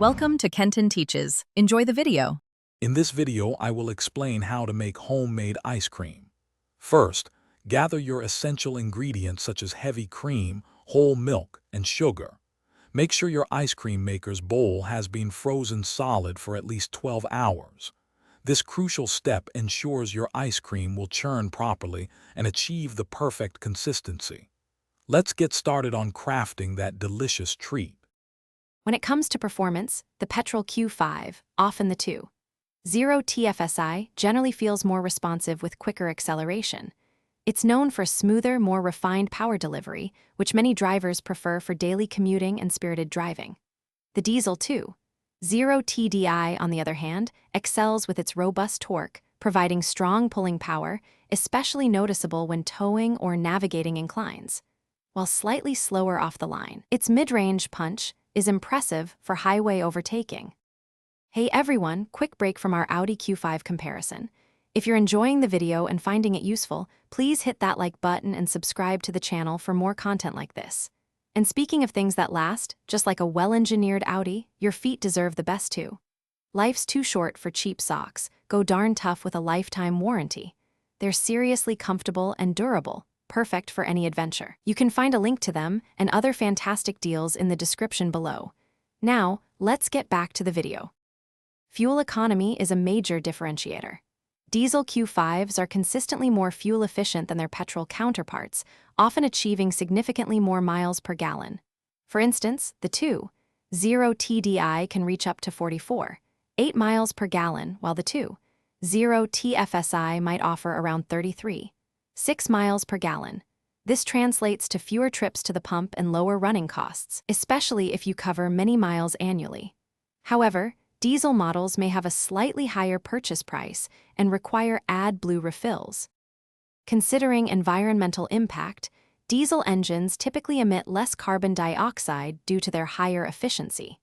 Welcome to Kenton Teaches. Enjoy the video. In this video, I will explain how to make homemade ice cream. First, gather your essential ingredients such as heavy cream, whole milk, and sugar. Make sure your ice cream maker's bowl has been frozen solid for at least 12 hours. This crucial step ensures your ice cream will churn properly and achieve the perfect consistency. Let's get started on crafting that delicious treat. When it comes to performance, the Petrol Q5, often the 2.0 TFSI, generally feels more responsive with quicker acceleration. It's known for smoother, more refined power delivery, which many drivers prefer for daily commuting and spirited driving. The Diesel 2.0 TDI, on the other hand, excels with its robust torque, providing strong pulling power, especially noticeable when towing or navigating inclines. While slightly slower off the line, its mid-range punch is impressive for highway overtaking. Hey everyone, quick break from our Audi Q5 comparison. If you're enjoying the video and finding it useful, please hit that like button and subscribe to the channel for more content like this. And speaking of things that last, just like a well-engineered Audi, your feet deserve the best too. Life's too short for cheap socks. Go darn tough with a lifetime warranty. They're seriously comfortable and durable, perfect for any adventure. You can find a link to them and other fantastic deals in the description below. Now, let's get back to the video. Fuel economy is a major differentiator. Diesel Q5s are consistently more fuel efficient than their petrol counterparts, often achieving significantly more miles per gallon. For instance, the 2.0 TDI can reach up to 44.8 miles per gallon, while the 2.0 TFSI might offer around 33.6 miles per gallon. This translates to fewer trips to the pump and lower running costs, especially if you cover many miles annually. However, diesel models may have a slightly higher purchase price and require AdBlue refills. Considering environmental impact, diesel engines typically emit less carbon dioxide due to their higher efficiency.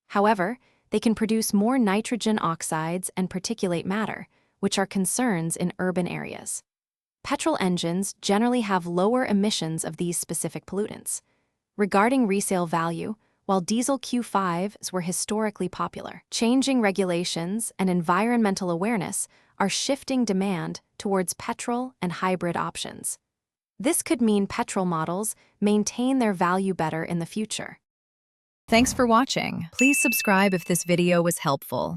However, they can produce more nitrogen oxides and particulate matter, which are concerns in urban areas. Petrol engines generally have lower emissions of these specific pollutants. Regarding resale value, while diesel Q5s were historically popular, changing regulations and environmental awareness are shifting demand towards petrol and hybrid options. This could mean petrol models maintain their value better in the future. Thanks for watching. Please subscribe if this video was helpful.